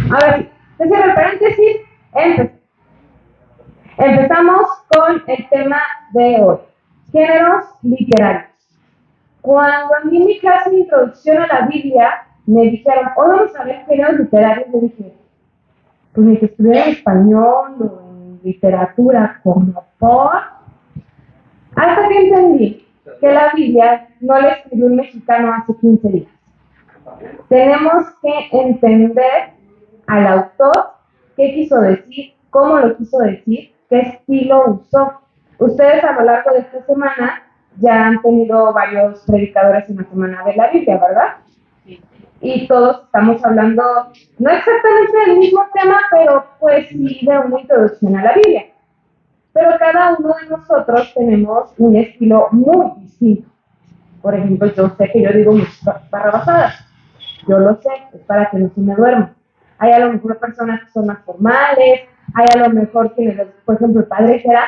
A ver, te cierro el paréntesis, empezamos con el tema de hoy, géneros literarios. Cuando a mí en mi clase de introducción a la Biblia me dijeron, hoy vamos a ver géneros literarios, yo dije, pues ni que estudiara en español o en literatura, como por... Hasta que entendí que la Biblia no la escribió un mexicano hace 15 días. Tenemos que entender al autor qué quiso decir, cómo lo quiso decir, qué estilo usó. Ustedes a lo largo de esta semana ya han tenido varios predicadores en la semana de la Biblia, ¿verdad? Sí. Y todos estamos hablando, no exactamente del mismo tema, pero pues sí de una introducción a la Biblia. Pero cada uno de nosotros tenemos un estilo muy distinto. Por ejemplo, yo sé que yo digo muchas barrabasadas. Yo lo sé, es para que no se me duerma. Hay a lo mejor personas que son más formales, hay a lo mejor quienes, por ejemplo, el padre Gerard,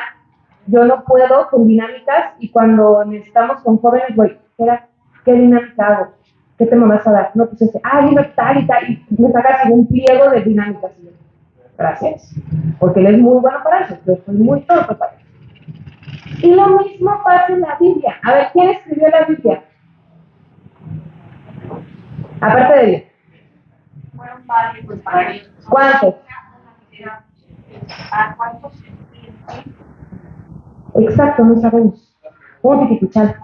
yo no puedo con dinámicas y cuando necesitamos con jóvenes voy, Gerard, ¿qué dinámica hago? ¿Qué tema vas a dar? No, pues dime tal y tal, y me sacas un pliego de dinámicas. Gracias, porque él es muy bueno para eso, yo soy muy torpe para eso. Y lo mismo pasa en la Biblia. A ver, ¿quién escribió la Biblia? Aparte de Dios. Fueron varios, pues varios. ¿Cuántos? ¿Cuántos? Exacto, no sabemos. Un titipuchal.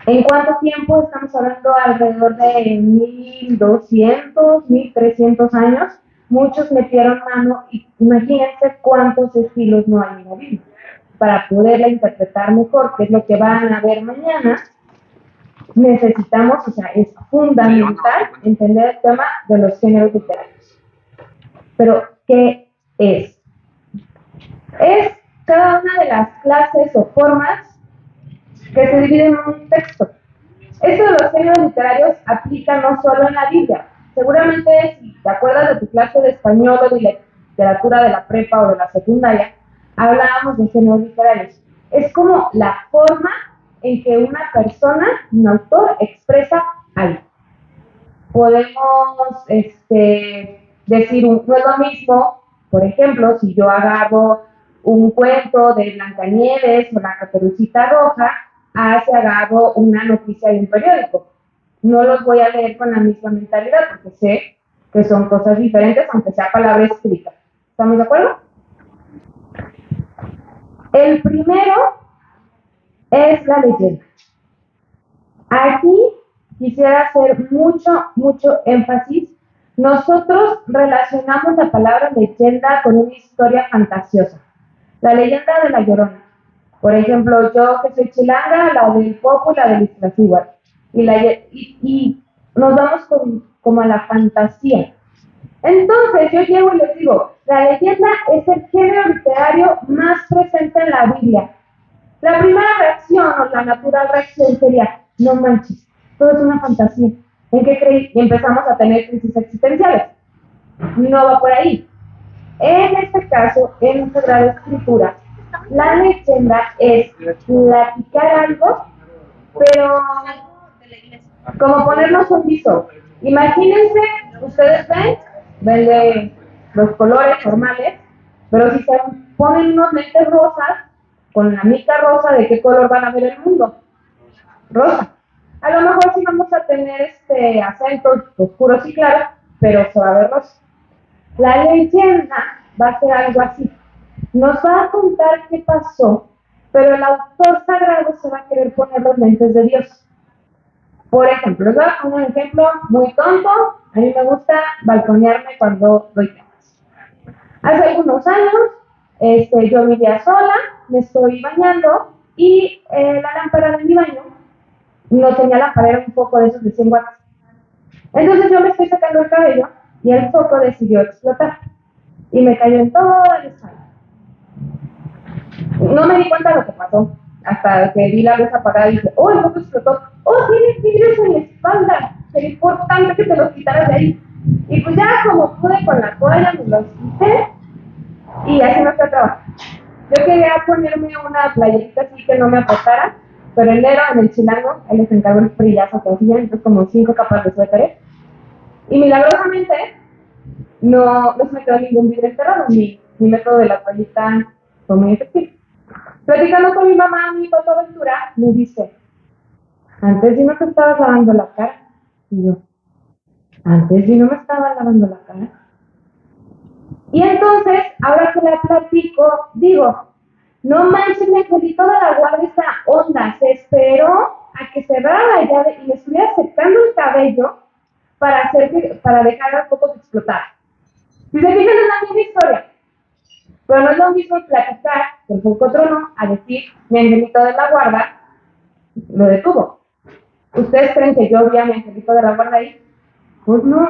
¿En cuánto tiempo estamos hablando? Alrededor de 1200, 1300 años. Muchos metieron mano y imagínense cuántos estilos no hay en la Biblia. Para poderla interpretar mejor, que es lo que van a ver mañana, necesitamos, o sea, es fundamental entender el tema de los géneros literarios. Pero, ¿qué es? Es cada una de las clases o formas que se dividen en un texto. Esto de los géneros literarios aplica no solo en la Biblia. Seguramente, si te acuerdas de tu clase de español o de literatura de la prepa o de la secundaria, hablábamos de géneros literarios. Es como la forma en que una persona, un autor, expresa algo. Podemos decir, no es lo mismo, por ejemplo, si yo agarro un cuento de Blancanieves o la Caperucita Roja, a si agarro una noticia de un periódico. No los voy a leer con la misma mentalidad porque sé que son cosas diferentes, aunque sea palabra escrita. ¿Estamos de acuerdo? El primero es la leyenda. Aquí quisiera hacer mucho énfasis. Nosotros relacionamos la palabra leyenda con una historia fantasiosa. La leyenda de La Llorona. Por ejemplo, yo que soy chilanga, la del Popo, la del Iztaccíhuatl. Y nos vamos como a la fantasía. Entonces yo llego y les digo, la leyenda es el género literario más presente en la Biblia. La primera reacción o la natural reacción sería, no manches, todo es una fantasía. ¿En qué creí? Y empezamos a tener crisis existenciales. No va por ahí. En este caso, en Sagrada Escritura, la leyenda es platicar algo, pero como ponernos un viso. Imagínense, ustedes ven de los colores normales, pero si se ponen unos lentes rosas, con la mica rosa, ¿de qué color van a ver el mundo? Rosa. A lo mejor sí vamos a tener acentos oscuros y claros, pero se va a ver rosa. La leyenda va a ser algo así. Nos va a contar qué pasó, pero el autor sagrado se va a querer poner los lentes de Dios. Por ejemplo, les voy a poner un ejemplo muy tonto. A mí me gusta balconearme cuando doy temas. Hace algunos años, yo vivía sola, me estoy bañando y la lámpara de mi baño no tenía lamparera, un foco de esos de 100 watts. Entonces yo me estoy sacando el cabello y el foco decidió explotar y me cayó en toda la espalda. No me di cuenta de lo que pasó hasta que vi la luz apagada y dije, oh, el foco explotó. Oh, tienes vidrios en la espalda, sería importante que te los quitaras de ahí. Y pues ya como pude con la toalla me los quité y así me fui a trabajar. Yo quería ponerme una playerita así que no me apretara, pero enero en el Chilango, ahí les encargo el frillazo que hacían, entonces como 5 capas de suéteres. Y milagrosamente no se me quedó ningún vidrio enterrado, mi método de la toallita fue muy efectivo. Platicando con mi mamá, mi fotoaventura, me dice, antes sí no te estabas lavando la cara. Y yo, antes sí no me estaba lavando la cara. Y entonces, ahora que la platico, digo, no manches, mi angelito de la guardia esta onda, se esperó a que cerrara la llave y me estuviera secando el cabello para dejar a poco de explotar. Si se fijan, es la misma historia, pero no es lo mismo platicar del no a decir, mi angelito de la guarda lo detuvo. ¿Ustedes creen que yo vi a mi angelito de la guarda ahí? Pues no,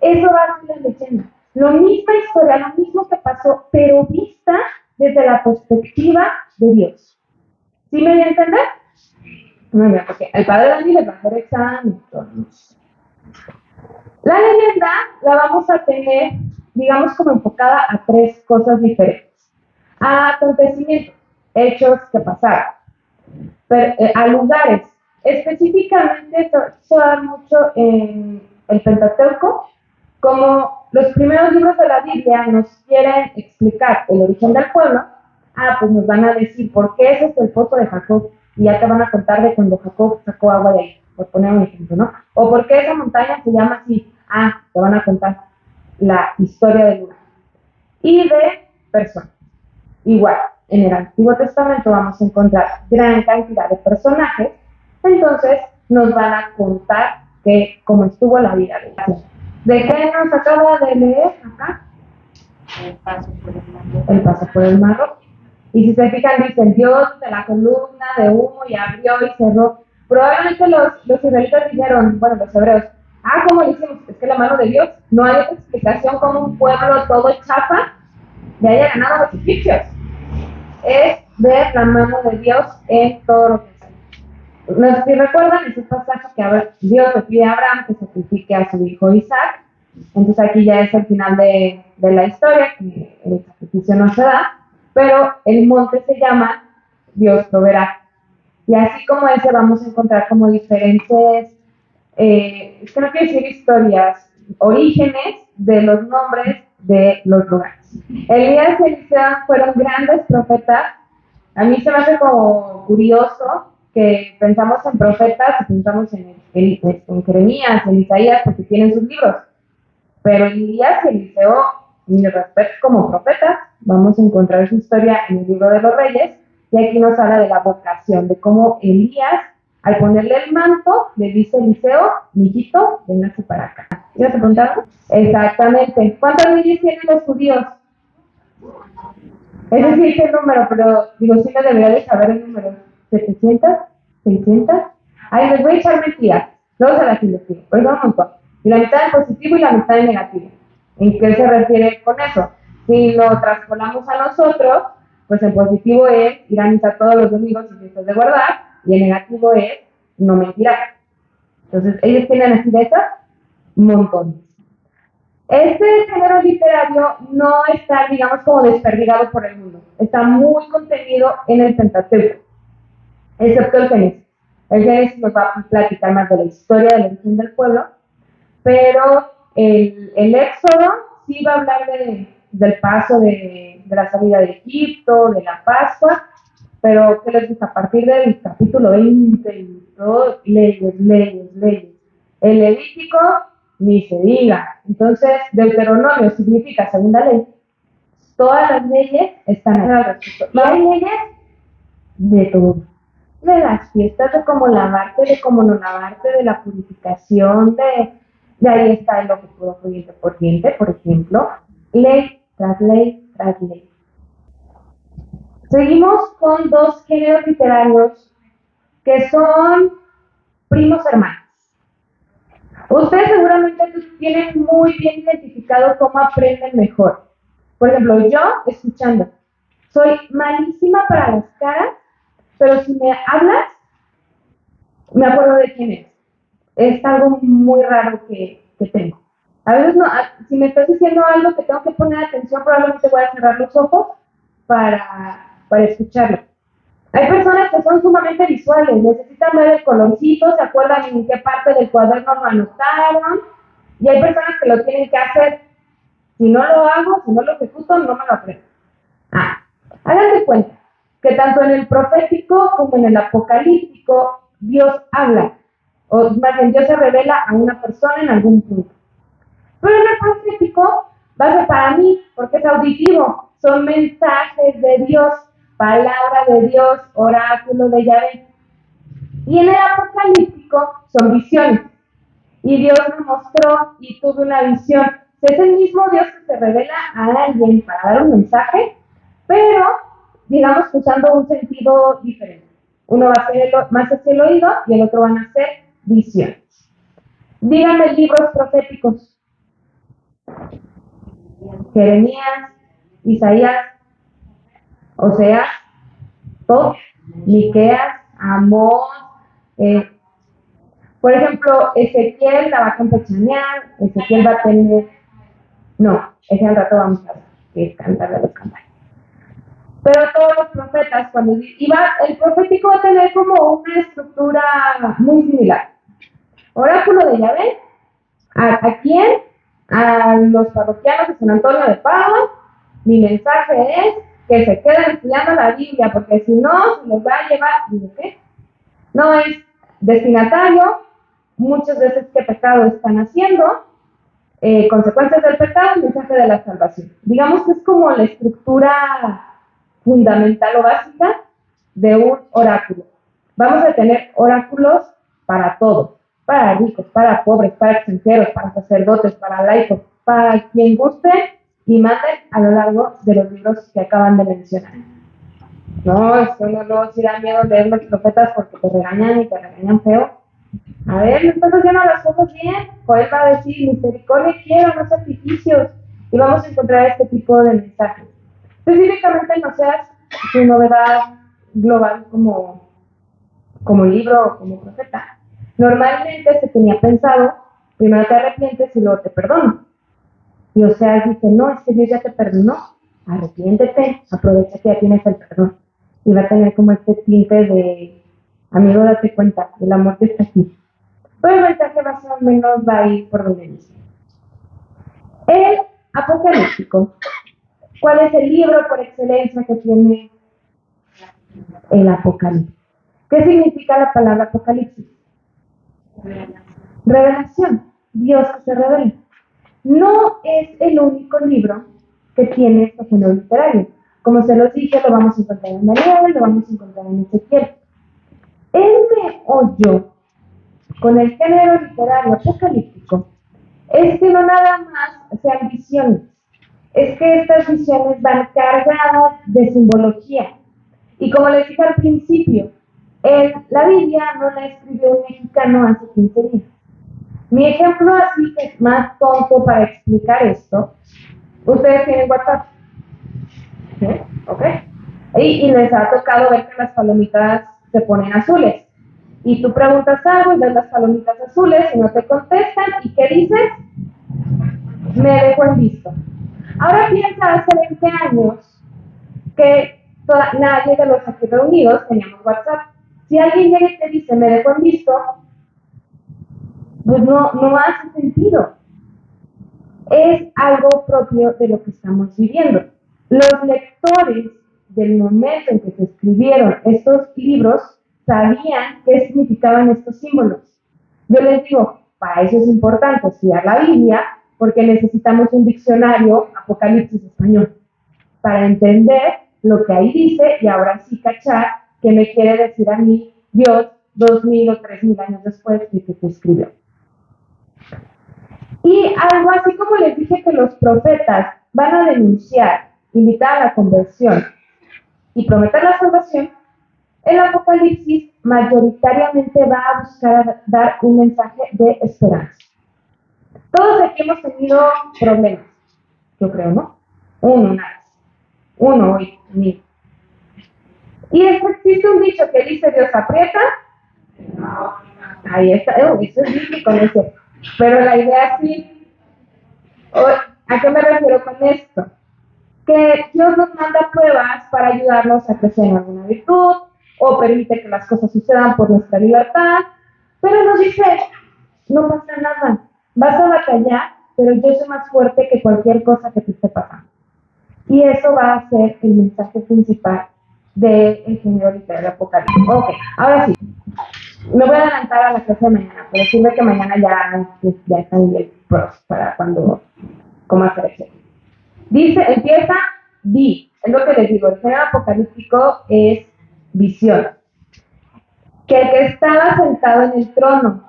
eso va a ser la leyenda. Lo misma historia, lo mismo que pasó, pero vista desde la perspectiva de Dios. ¿Sí me voy a entender? Muy bien, porque el padre Dani les va a hacer examen. La leyenda la vamos a tener, digamos, como enfocada a tres cosas diferentes. A acontecimientos, hechos que pasaron, a lugares. Específicamente se da mucho en el Pentateuco, como los primeros libros de la Biblia nos quieren explicar el origen del pueblo, pues nos van a decir por qué ese es el pozo de Jacob, y ya te van a contar de cuando Jacob sacó agua de ahí, por poner un ejemplo, ¿no? O por qué esa montaña se llama así, te van a contar la historia del lugar. Y de personas. Igual, en el Antiguo Testamento vamos a encontrar gran cantidad de personajes, entonces nos van a contar cómo estuvo la vida de ellos. ¿De qué nos acaba de leer acá? El paso por el mar. El paso por el mar Rojo. Y si se fijan, dicen Dios de la columna de humo y abrió y cerró. Probablemente los israelitas dijeron, bueno, los hebreos, ¿cómo lo hicimos? Es que la mano de Dios, no hay otra explicación como un pueblo todo chapa le haya ganado a los egipcios. Es ver la mano de Dios en todo lo que hace. No sé si recuerdan ese pasaje que Dios le pide a Abraham que sacrifique a su hijo Isaac. Entonces aquí ya es el final de la historia, que el sacrificio no se da, pero el monte se llama Dios proveerá. Y así como ese vamos a encontrar como diferentes, es que no quiero decir historias, orígenes de los nombres de los lugares. Elías y Eliseo fueron grandes profetas. A mí se me hace como curioso que pensamos en profetas y pensamos en Jeremías, en Isaías, porque tienen sus libros. Pero Elías y Eliseo, mi respeto como profetas, vamos a encontrar su historia en el libro de los Reyes, y aquí nos habla de la vocación, de cómo Elías, al ponerle el manto, le dice a Eliseo, mijito, véngase para acá. ¿Ya se preguntaron? Exactamente. ¿Cuántas leyes tienen los judíos? Ese sí es el número, pero digo, sí me debería de saber el número. ¿700? ¿600? Ahí les voy a echar mentiras. Luego se las investigo, pero son un montón. Y la mitad en positivo y la mitad en negativo. ¿En qué se refiere con eso? Si lo traspolamos a nosotros, pues en positivo es ir a misa todos los domingos y fiestas de guardar, y en negativo es no mentirás. Entonces, ellos tienen así de esas montones. Este género literario no está, digamos, como desperdigado por el mundo. Está muy contenido en el Pentateuco, excepto el Génesis. El Génesis nos va a platicar más de la historia del origen del pueblo, pero el Éxodo sí va a hablar del paso de la salida de Egipto, de la Pascua, pero ¿qué les gusta? A partir del capítulo 20 y todo, leyes, leyes, leyes. El Levítico, ni se diga. Entonces, Deuteronomio significa segunda ley. Todas las leyes están ahí. Y hay leyes de todo. De las fiestas, de cómo lavarte, de cómo no lavarte, de la purificación, de ahí está el ojo por ojo, diente por diente, por ejemplo. Ley tras ley tras ley. Seguimos con dos géneros literarios que son primos hermanos. Ustedes seguramente tienen muy bien identificado cómo aprenden mejor. Por ejemplo, yo escuchando. Soy malísima para las caras, pero si me hablas, me acuerdo de quién es. Es algo muy raro que tengo. A veces, no, si me estás diciendo algo que tengo que poner atención, probablemente voy a cerrar los ojos para escucharlo. Hay personas que son sumamente visuales, necesitan ver el colorcito, se acuerdan en qué parte del cuaderno lo anotaron, y hay personas que lo tienen que hacer. Si no lo hago, si no lo ejecuto, no me lo aprendo. Hagan de cuenta que tanto en el profético como en el apocalíptico Dios habla, o más bien Dios se revela a una persona en algún punto. Pero en el profético va a ser para mí, porque es auditivo, son mensajes de Dios, palabra de Dios, oráculo de Yahvé. Y en el apocalíptico son visiones. Y Dios me mostró y tuve una visión. Es el mismo Dios que se revela a alguien para dar un mensaje, pero digamos que usando un sentido diferente. Uno va a ser más hacia el oído y el otro van a ser visiones. Díganme libros proféticos. Jeremías, Isaías, Oseas, Job, Miqueas, Amós, por ejemplo, Ezequiel la va a campechanear, Ezequiel va a tener, no, ese al rato vamos a ver, que es cantar de los cantares. Pero todos los profetas, cuando el profético va a tener como una estructura muy similar. Oráculo de Yahvé, ¿a quién? A los parroquianos de San Antonio de Padua. Mi mensaje es que se queden estudiando la Biblia, porque si no, se los va a llevar, ¿digo qué? No es destinatario, muchas veces qué pecado están haciendo, consecuencias del pecado y mensaje de la salvación. Digamos que es como la estructura fundamental o básica de un oráculo. Vamos a tener oráculos para todos, para ricos, para pobres, para extranjeros, para sacerdotes, para laicos, para quien guste y manden a lo largo de los libros que acaban de mencionar. No, esto no, si da miedo leer los profetas porque te regañan y te regañan feo. A ver, no estás haciendo las cosas bien. Joel va a decir, misericordia quiero, no sacrificios. Y vamos a encontrar este tipo de mensajes. Específicamente en Oseas, su novedad global como libro o como profeta. Normalmente se tenía pensado, primero te arrepientes y luego te perdono. Y Oseas dice, no, es que Dios ya te perdonó. Arrepiéntete, aprovecha que ya tienes el perdón. Y va a tener como este tinte de, amigo, date cuenta, el amor que está aquí. Pero el mensaje más o menos va a ir por donde dice. El apocalíptico. ¿Cuál es el libro por excelencia que tiene el apocalipsis? ¿Qué significa la palabra apocalipsis? Revelación. Dios que se revela. No es el único libro que tiene este género literario. Como se los dije, lo vamos a encontrar en Daniel, lo vamos a encontrar en Ezequiel. El meollo con el género literario apocalíptico es que no nada más sean visiones, es que estas visiones van cargadas de simbología. Y como les dije al principio, la Biblia no la escribió un mexicano hace 15 días. Mi ejemplo así que es más tonto para explicar esto, ustedes tienen WhatsApp, ¿sí? ¿Ok? Y les ha tocado ver que las palomitas se ponen azules. Y tú preguntas algo y ves las palomitas azules y no te contestan. ¿Y qué dices? Me dejo en visto. Ahora piensa hace 20 años que nadie de los aquí reunidos teníamos WhatsApp. Si alguien llega y te dice me dejo en visto, pues no hace sentido. Es algo propio de lo que estamos viviendo. Los lectores del momento en que se escribieron estos libros sabían qué significaban estos símbolos. Yo les digo, para eso es importante estudiar la Biblia, porque necesitamos un diccionario Apocalipsis español, para entender lo que ahí dice y ahora sí cachar qué me quiere decir a mí Dios 2000 o 3000 años después de que se escribió. Y algo así como les dije que los profetas van a denunciar, invitar a la conversión y prometer la salvación, el Apocalipsis mayoritariamente va a buscar dar un mensaje de esperanza. Todos aquí hemos tenido problemas, yo creo, ¿no? Uno hoy, mil. Y existe un dicho que dice Dios aprieta. Ahí está, eso es bíblico, no sé. Pero la idea sí, ¿a qué me refiero con esto? Que Dios nos manda pruebas para ayudarnos a crecer en alguna virtud, o permite que las cosas sucedan por nuestra libertad, pero nos dice, no pasa nada, vas a batallar, pero yo soy más fuerte que cualquier cosa que te esté pasando. Y eso va a ser el mensaje principal del género literario apocalíptico. Ok, ahora sí, me voy a adelantar a la clase de mañana, pero sirve que mañana ya están bien pros para cuando, cómo hacer eso. Dice, empieza, es lo que les digo, el género apocalíptico es visión. Que el que estaba sentado en el trono,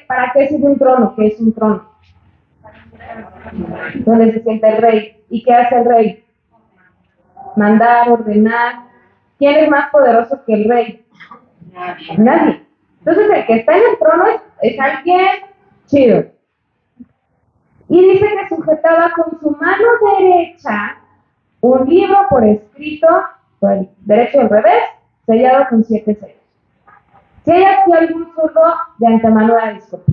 ¿para qué sirve un trono? ¿Qué es un trono? Donde se sienta el rey. ¿Y qué hace el rey? Mandar, ordenar. ¿Quién es más poderoso que el rey? Nadie. Entonces el que está en el trono es alguien chido. Y dice que sujetaba con su mano derecha un libro por escrito, por el derecho y el revés, sellado con 7 sellos. Si hay aquí algún zurdo, de antemano la disculpa.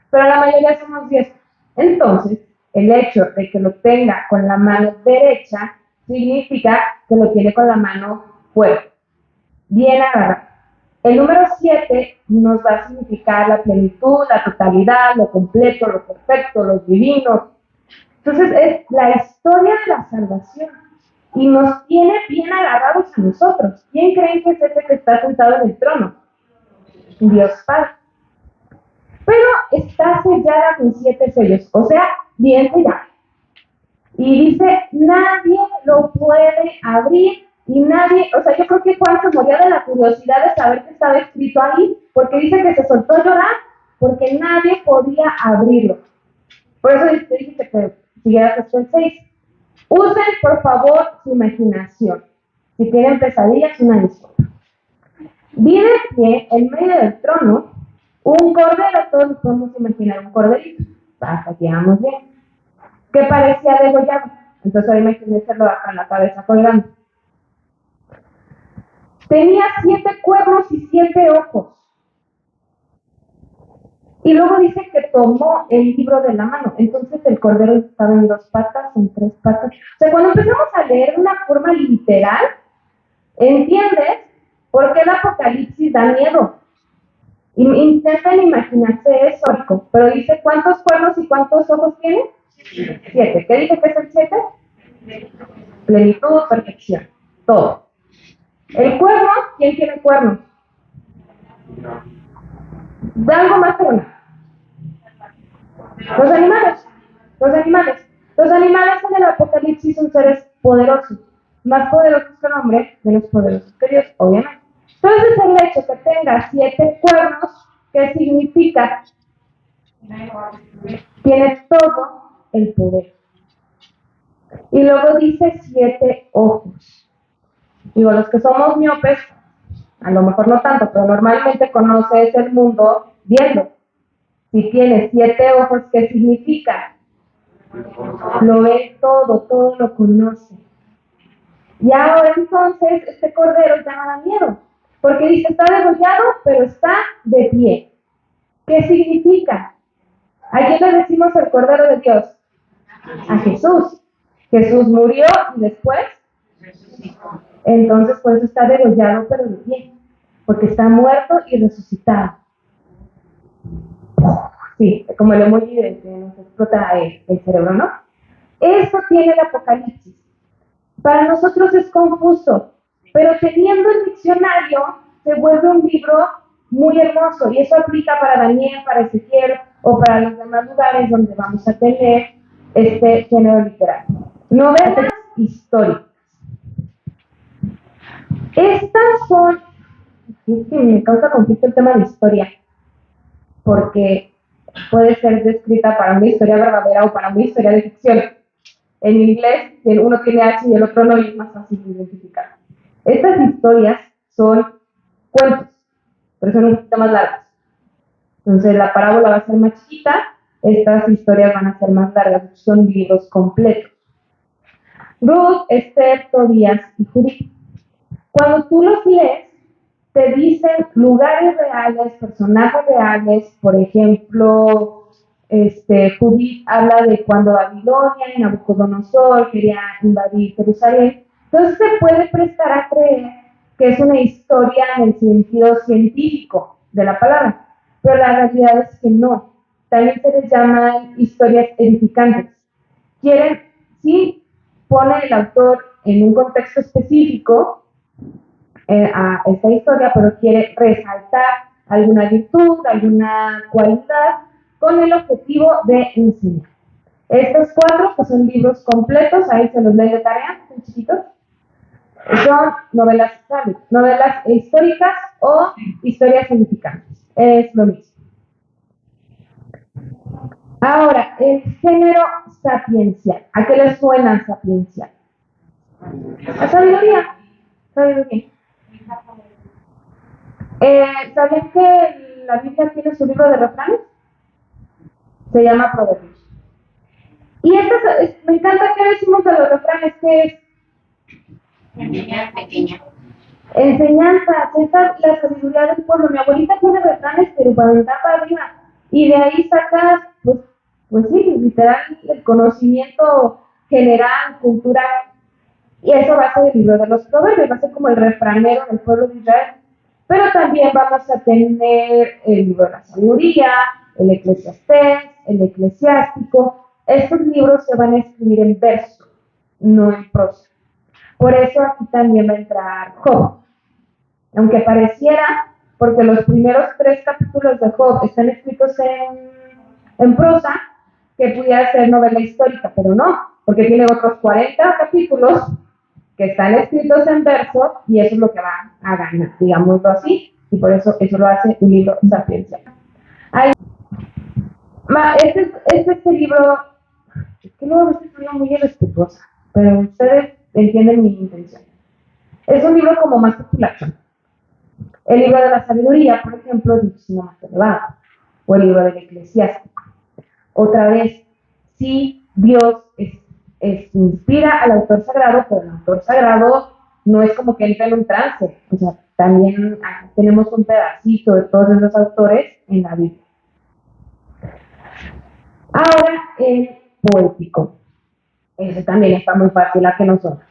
Pero la mayoría somos 10. Entonces, el hecho de que lo tenga con la mano derecha significa que lo tiene con la mano fuerte, bien agarrado. El número 7 nos va a significar la plenitud, la totalidad, lo completo, lo perfecto, lo divino. Entonces, es la historia de la salvación y nos tiene bien agarrados a nosotros. ¿Quién creen que es ese que está sentado en el trono? Dios Padre. Pero está sellada con 7 sellos, o sea, bien sellada. Y dice, nadie lo puede abrir y nadie, o sea, yo creo que Juan se moría de la curiosidad de saber qué estaba escrito ahí, porque dice que se soltó a llorar, porque nadie podía abrirlo. Por eso dice que siguieras hasta el 6. Usen, por favor, su imaginación. Si tienen pesadillas, una disculpa. Vi de pie, en medio del trono, un cordero, todos nos podemos imaginar un corderito, hasta que vamos bien, que parecía degollado. Entonces ahora imagínense acá en la cabeza colgando. Tenía 7 cuernos y 7 ojos. Y luego dice que tomó el libro de la mano. Entonces el cordero estaba en 2 patas, en 3 patas. O sea, cuando empezamos a leer de una forma literal, ¿entiendes por qué el Apocalipsis da miedo? Intenten imaginarse eso, pero dice cuántos cuernos y cuántos ojos tiene. 7. ¿Qué dice que es el 7? Plenitud, perfección, todo. El cuerno, ¿quién tiene cuernos? Da algo más que una. Los animales. Los animales en el Apocalipsis son seres poderosos, más poderosos que el hombre, menos poderosos que Dios, obviamente. Entonces el hecho que tenga 7 cuernos, ¿qué significa? Tiene todo el poder. Y luego dice 7 ojos. Digo, los que somos miopes, a lo mejor no tanto, pero normalmente conoces el mundo viendo. Si tiene 7 ojos, ¿qué significa? Lo ve todo lo conoce. Y ahora entonces este cordero ya no da miedo, porque dice, está degollado, pero está de pie. ¿Qué significa? ¿A quién le decimos el cordero de Dios? A Jesús. Jesús murió y después, entonces por eso está degollado, pero de pie, porque está muerto y resucitado. Sí, como el emoji de que nos explota el cerebro, ¿no? Esto tiene el Apocalipsis. Para nosotros es confuso, pero teniendo el diccionario se vuelve un libro muy hermoso y eso aplica para Daniel, para Ezequiel o para los demás lugares donde vamos a tener este género literario. Novelas históricas. Estas son, es que me causa conflicto el tema de historia, porque puede ser descrita para una historia verdadera o para una historia de ficción. En inglés, uno tiene H y el otro no, y es más fácil de identificar. Estas historias son cuentos, pero son un poquito más largas. Entonces, la parábola va a ser más chiquita, estas historias van a ser más largas, son libros completos. Ruth, Esther, Tobías y Judith. Cuando tú los lees, te dicen lugares reales, personajes reales, por ejemplo, Judith habla de cuando Babilonia y Nabucodonosor quería invadir Jerusalén. Entonces se puede prestar a creer que es una historia en el sentido científico de la palabra, pero la realidad es que no. también se les llaman historias edificantes. Quieren, sí, pone el autor en un contexto específico a esta historia, pero quiere resaltar alguna virtud, alguna cualidad, con el objetivo de enseñar. Estos 4, que son libros completos, ahí se los leo de tarea, son chiquitos, son novelas históricas o historias edificantes. Es lo mismo. Ahora, el género sapiencial. ¿A qué les suena sapiencial? A sabiduría. Sabiduría. ¿Sabían que la Biblia tiene su libro de refranes? Se llama Proverbios. Y me encanta que decimos de los refranes, que es Niña pequeña. enseñanza, la sabiduría del pueblo. Mi abuelita tiene refranes, pero para aventar para arriba. Y de ahí sacas, pues sí, literal, el conocimiento general, cultural. Y eso va a ser el libro de los proverbios, va a ser como el refranero del pueblo de Israel. Pero también vamos a tener el libro de la sabiduría, el eclesiastés, el eclesiástico. Estos libros se van a escribir en verso, no en prosa. Por eso aquí también va a entrar Job. Aunque pareciera, porque los primeros 3 capítulos de Job están escritos en prosa, que pudiera ser novela histórica, pero no, porque tiene otros 40 capítulos que están escritos en verso y eso es lo que va a ganar, digámoslo así, y por eso lo hace un libro sapiencial. Este libro, es que luego a veces soy muy irrespetuosa, pero ustedes entienden mi intención. Es un libro como más popular. El libro de la sabiduría, por ejemplo, es muchísimo más elevado, o el libro del eclesiástico. Otra vez, sí, Dios inspira al autor sagrado, pero el autor sagrado no es como que entra en un trance, o sea, también tenemos un pedacito de todos esos autores en la Biblia. Ahora, el poético. Ese también está muy fácil a que nosotros.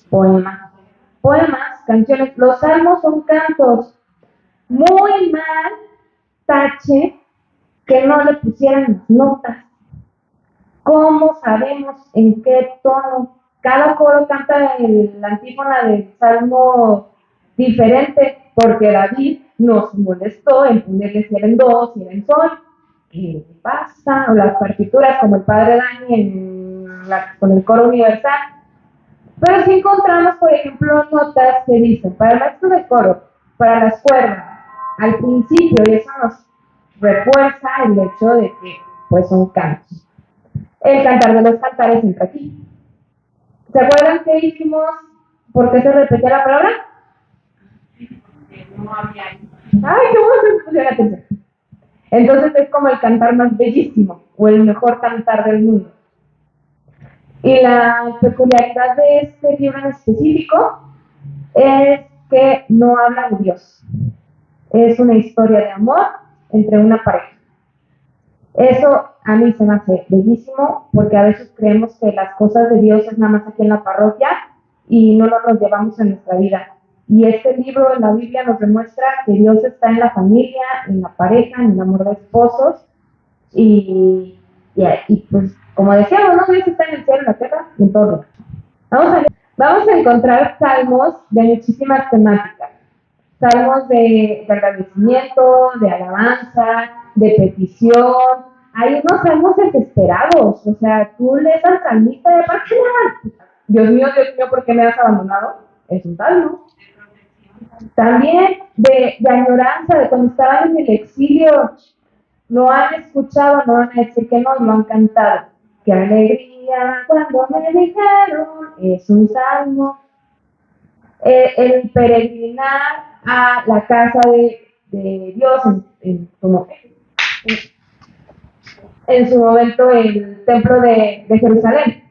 Poemas, canciones. Los salmos son cantos. Muy mal, tache, que no le pusieran las notas. ¿Cómo sabemos en qué tono? Cada coro canta la antífona del salmo diferente, porque David nos molestó en ponerle si era en do, si era en sol. ¿Qué pasa? O las partituras, como el padre Dani con el coro universal. Pero si encontramos, por ejemplo, notas que dicen, para el maestro de coro, para las cuerdas, al principio, y eso nos refuerza el hecho de que pues son cantos. El cantar de los cantares entra aquí. ¿Se acuerdan qué hicimos? ¿Por qué se repetía la palabra? No había. Ay, qué bueno se pusieron atención. Entonces es como el cantar más bellísimo, o el mejor cantar del mundo. Y la peculiaridad de este libro en específico es que no habla de Dios. Es una historia de amor entre una pareja. Eso a mí se me hace bellísimo, porque a veces creemos que las cosas de Dios es nada más aquí en la parroquia y no nos los llevamos en nuestra vida. Y este libro en la Biblia nos demuestra que Dios está en la familia, en la pareja, en el amor de esposos y pues como decíamos, ¿no? Dios está en el cielo, en la tierra y en todo. Vamos a encontrar salmos de muchísimas temáticas. Salmos de agradecimiento, de alabanza, de petición. Hay unos salmos desesperados. O sea, tú lees al salmista de ¿por qué me has? Dios mío, ¿por qué me has abandonado? Es un salmo. También de añoranza, de cuando estaban en el exilio, lo han escuchado, no van a decir que no, lo han cantado. Qué alegría cuando me dijeron, es un salmo. El peregrinar a la casa de Dios, en su momento el templo de Jerusalén.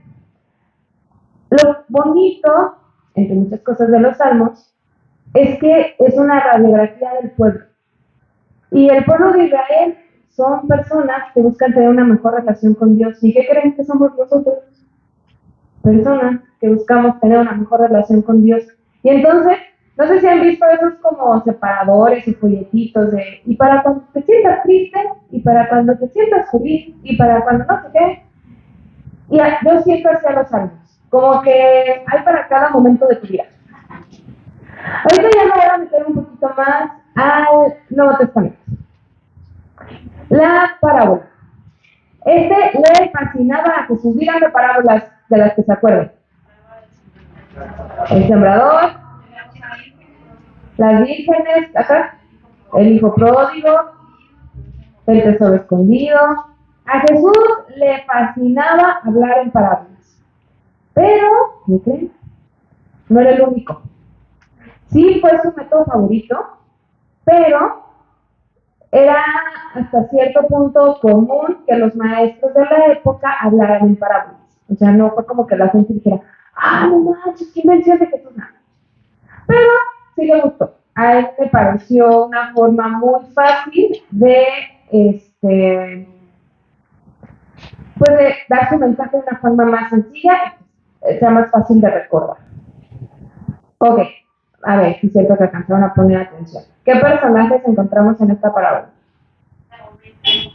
Lo bonito, entre muchas cosas de los salmos, es que es una radiografía del pueblo. Y el pueblo de Israel son personas que buscan tener una mejor relación con Dios. ¿Y qué creen que somos nosotros? Personas que buscamos tener una mejor relación con Dios. Y entonces No sé si han visto esos como separadores o folletitos de, y para cuando te sientas triste, y para cuando te sientas feliz, y para cuando no sé qué. Yo siento así a los salmos, como que hay para cada momento de tu vida. Ahorita ya me voy a meter un poquito más al Nuevo Testamento. La parábola. Le fascinaba a Jesús. Díganme parábolas de las que se acuerden. El sembrador, las vírgenes, acá, el hijo pródigo, el tesoro escondido. A Jesús le fascinaba hablar en parábolas. Pero, ¿qué creen? No era el único. Sí fue su método favorito, pero era hasta cierto punto común que los maestros de la época hablaran en parábolas. O sea, no fue como que la gente dijera, no manches, qué invención de Jesús. No. Pero sí le gustó. A él me pareció una forma muy fácil de, pues de dar su mensaje de una forma más sencilla, sea más fácil de recordar. Ok, a ver, si siento que alcanzaron a poner atención. ¿Qué personajes encontramos en esta parábola?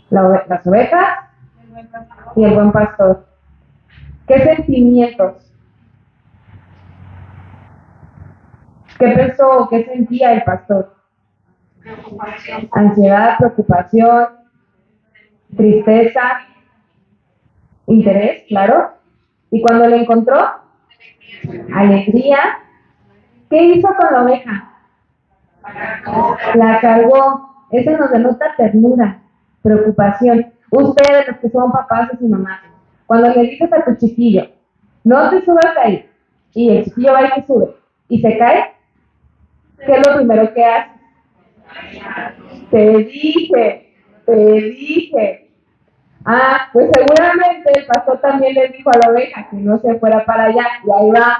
Las ovejas y el buen pastor. ¿Qué sentimientos? ¿Qué pensó o qué sentía el pastor? Ansiedad, preocupación, tristeza, interés, claro. Y cuando le encontró, alegría. ¿Qué hizo con la oveja? La cargó. Eso nos denota ternura, preocupación. Ustedes, los que son papás y mamás, cuando le dices a tu chiquillo, no te subas ahí, y el chiquillo va y se sube, y se cae, ¿qué es lo primero que hace? Te dije. Pues seguramente el pastor también le dijo a la oveja que no se fuera para allá, y ahí va.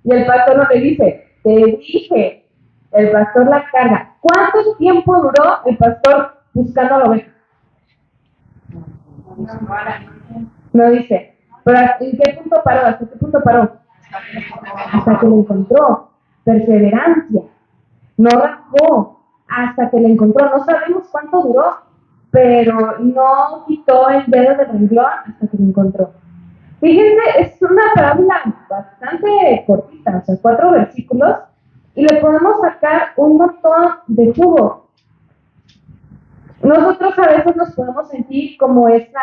Y el pastor no le dice, te dije. El pastor la carga. ¿Cuánto tiempo duró el pastor buscando a la oveja? No dice. Pero ¿en qué punto paró? ¿Hasta qué punto paró? Hasta que lo encontró. Perseverancia. No bajó hasta que lo encontró. No sabemos cuánto duró, pero no quitó el dedo del renglón hasta que lo encontró. Fíjense, es una parábola bastante cortita, o sea, 4 versículos, y le podemos sacar un montón de jugo. Nosotros a veces nos podemos sentir como esa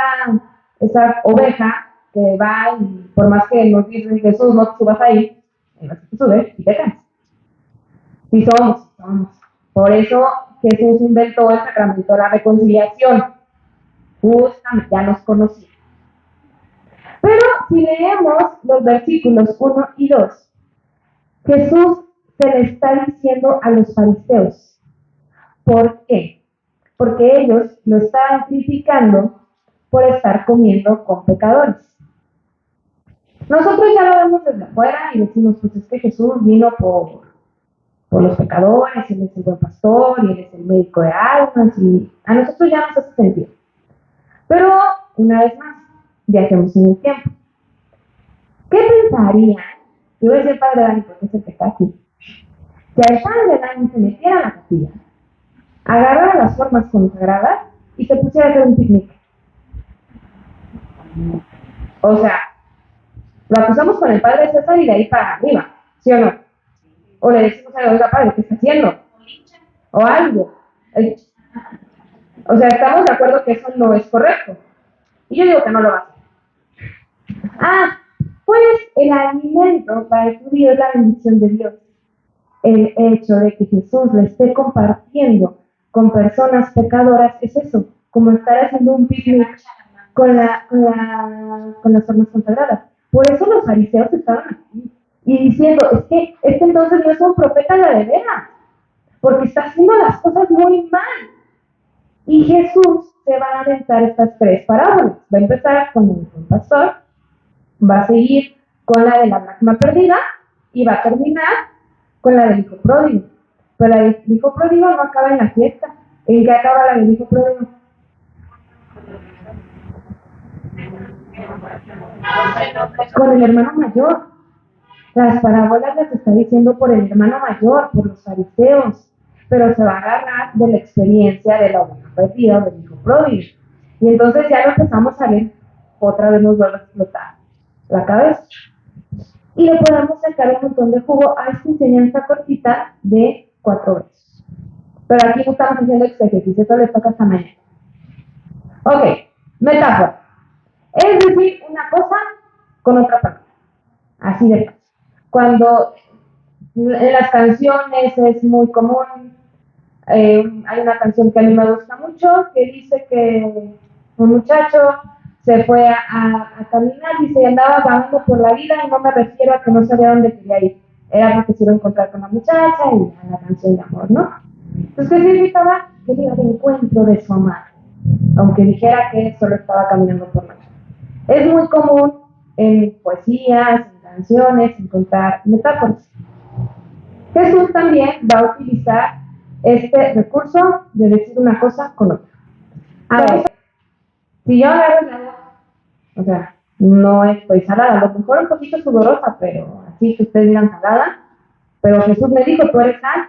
oveja que va y por más que nos dice Jesús, no te subas ahí, te subes y te caes. Sí somos. Por eso Jesús inventó el sacramento de la reconciliación. Justamente, ya nos conocía. Pero si leemos los versículos 1 y 2, Jesús se le está diciendo a los fariseos. ¿Por qué? Porque ellos lo estaban criticando por estar comiendo con pecadores. Nosotros ya lo vemos desde afuera y decimos, pues es que Jesús vino por los pecadores, Él es el buen pastor, y Él es el médico de almas, y a nosotros ya nos hace sentido. Pero, una vez más, viajemos en el tiempo. ¿Qué pensaría? Yo voy a decir el padre Dani porque es el que está aquí. Si al padre Dani se metiera a la capilla, agarrara las formas consagradas y se pusiera a hacer un picnic. O sea, lo acusamos con el padre César y de ahí para arriba, ¿sí o no? O le decimos a oiga padre, ¿qué está haciendo? O algo. O sea, estamos de acuerdo que eso no es correcto. Y yo digo que no lo va a hacer. Pues el alimento para el judío es la bendición de Dios. El hecho de que Jesús le esté compartiendo con personas pecadoras es eso, como estar haciendo un picnic con las formas consagradas. Por eso los fariseos estaban aquí y diciendo, es que este entonces no es un profeta de veras, porque está haciendo las cosas muy mal. Y Jesús se va a aventar estas 3 parábolas. Va a empezar con el buen pastor, va a seguir con la de la dracma perdida y va a terminar con la del hijo pródigo. Pero la del hijo pródigo no acaba en la fiesta. ¿En qué acaba la del hijo pródigo? Con el hermano mayor. Las parábolas las está diciendo por el hermano mayor, por los fariseos, pero se va a agarrar de la experiencia de la oveja perdida o del hijo pródigo. Y entonces ya lo empezamos a ver, otra vez nos vuelve a explotar la cabeza. Y le podemos sacar un montón de jugo a esta enseñanza cortita de 4 veces. Pero aquí no estamos haciendo este ejercicio, esto les toca hasta mañana. Ok, metáfora. Es decir, una cosa con otra palabra. Así de fácil. Cuando en las canciones es muy común, hay una canción que a mí me gusta mucho que dice que un muchacho se fue a caminar y se andaba vagando por la vida, y no me refiero a que no sabía dónde quería ir, era porque se iba a encontrar con la muchacha y a la canción de amor, ¿no? Entonces, ¿qué significaba? Que iba al encuentro de su amada, aunque dijera que solo estaba caminando por la vida. Es muy común en poesías, en canciones, encontrar metáforas. Jesús también va a utilizar este recurso de decir una cosa con otra. A ver, si yo agarro el agua, o sea, no estoy salada, a lo mejor un poquito sudorosa, pero así que ustedes digan salada, pero Jesús me dijo, tú eres sal,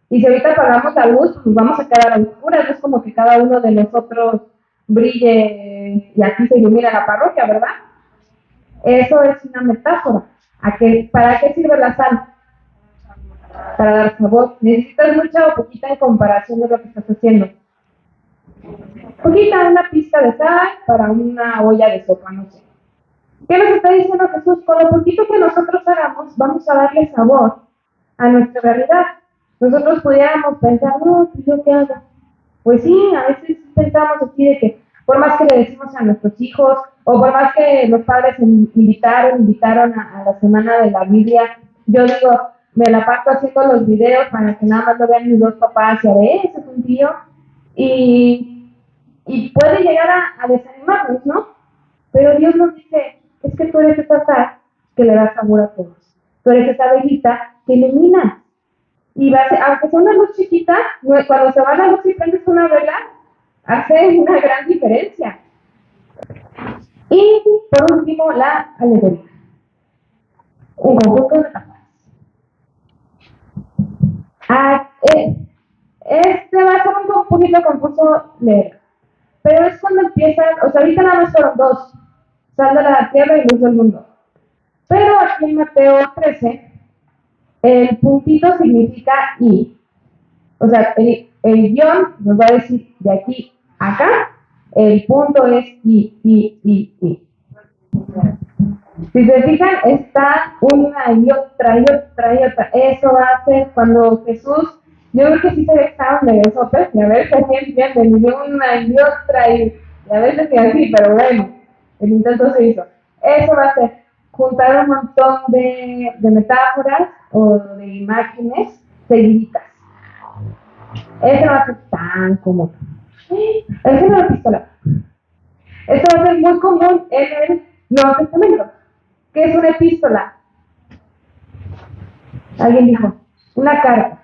y si ahorita apagamos la luz, pues vamos a quedar a oscuras, no es como que cada uno de nosotros brille y aquí se ilumina la parroquia, ¿verdad? Eso es una metáfora. ¿Para qué sirve la sal? Para dar sabor. Necesitas mucha o poquita en comparación de lo que estás haciendo. Poquita, una pizca de sal para una olla de sopa, no sé. ¿Qué nos está diciendo Jesús? Con lo poquito que nosotros hagamos, vamos a darle sabor a nuestra realidad. Nosotros pudiéramos pensar, no, pues yo qué hago. Pues sí, a veces pensamos así de que por más que le decimos a nuestros hijos, o por más que los padres invitaron a la semana de la Biblia, yo digo, me la parto haciendo los videos para que nada más lo vean mis dos papás y a ver, ese es un tío, y puede llegar a desanimarnos, ¿no? Pero Dios nos dice, es que tú eres esa sal que le da sabor a todos. Tú eres esa velita que ilumina. Y aunque sea una luz chiquita, cuando se va la luz y prendes una vela, hace una gran diferencia. Y por último, la alegoría. Un conjunto de metáforas. Este va a ser un poquito confuso leer. Pero es cuando empiezas, o sea, ahorita nada más fueron 2. Sal de la tierra y luz del mundo. Pero aquí en Mateo 13, el puntito significa y. O sea, el guión nos va a decir de aquí a acá, el punto es y. Si se fijan, está una y otra y otra y otra. Eso va a ser cuando Jesús, yo creo que sí se dejaron de nosotros, y a veces así entienden, y una y otra y a veces que así, pero bueno, el intento se hizo. Eso va a ser juntar un montón de metáforas o de imágenes seguiditas. Eso no va a ser tan común. Es una epístola. Esto va a ser muy común en el Nuevo Testamento. ¿Qué es una epístola? Alguien dijo, una carta.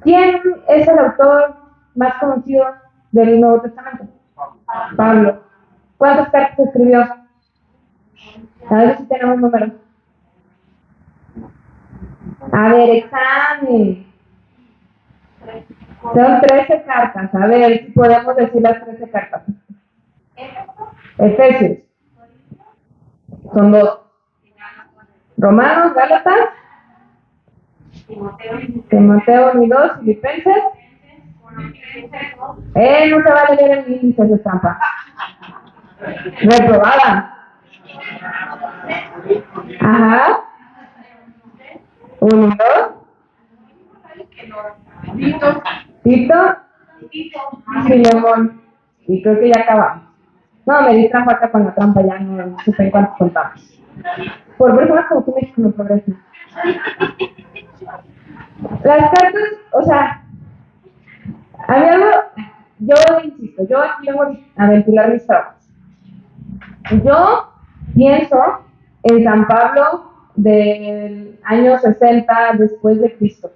¿Quién es el autor más conocido del Nuevo Testamento? Pablo. ¿Cuántas cartas escribió? A ver si tenemos números. A ver, examen. Son 13 cartas. A ver si podemos decir las 13 cartas. Efesios. Son 2. Romanos, Gálatas. Timoteo 1 y 2, Filipenses. No se va a leer el índice de trampa. Reprobada. Ajá. 1 y 2. Tito. Filemón. Y creo que ya acabamos. No, me distrajo acá con la trampa, ya no supe en cuántos contamos. Por personas como tú, México no progresa. Las cartas, o sea, a mí algo, yo insisto, yo aquí vengo a ventilar mis traumas. Yo pienso en San Pablo del año 60 después de Cristo.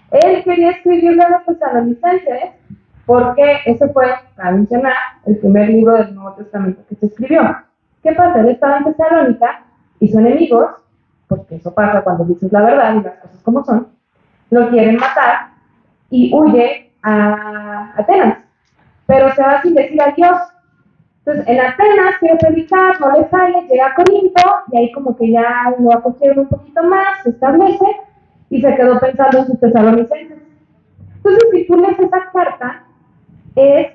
Él quería escribirle a los tesalonicenses porque ese fue, para mencionar, el primer libro del Nuevo Testamento que se escribió. ¿Qué pasa? Él estaba en Tesalónica y sus enemigos porque eso pasa cuando dices la verdad y las cosas como son, lo quieren matar y huye a Atenas, pero se va sin decir adiós. Entonces, en Atenas quiere predicar, no le sale, llega a Corinto y ahí como que ya lo acogieron un poquito más, se establece y se quedó pensando en sus tesalonicenses. Entonces, si tú lees esa carta, es,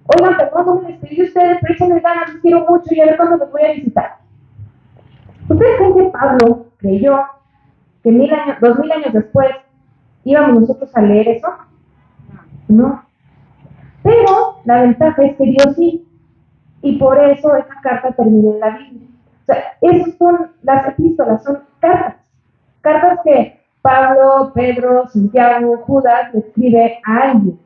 oigan, perdón, no me despedí de ustedes, pero échenle ganas, los quiero mucho y a ver cuándo los voy a visitar. ¿Ustedes creen que Pablo creyó que 2000 años después íbamos nosotros a leer eso? No. Pero la ventaja es que Dios sí, y por eso esa carta termina en la Biblia. O sea, esas son las epístolas, son cartas. Cartas que Pablo, Pedro, Santiago, Judas le escribe a alguien.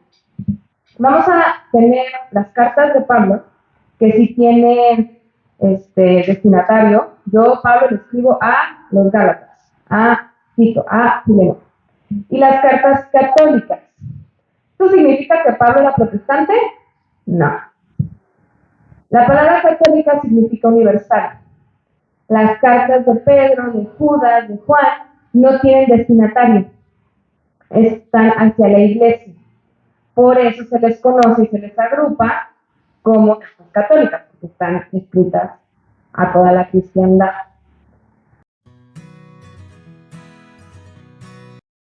Vamos a tener las cartas de Pablo, que sí tienen destinatario. Yo, Pablo, le escribo a los Gálatas, a Tito, a Filemón. Y las cartas católicas. ¿Esto significa que Pablo era protestante? No. La palabra católica significa universal. Las cartas de Pedro, de Judas, de Juan, no tienen destinatario. Están hacia la iglesia. Por eso se les conoce y se les agrupa como cartas católicas, porque están escritas a toda la cristiandad.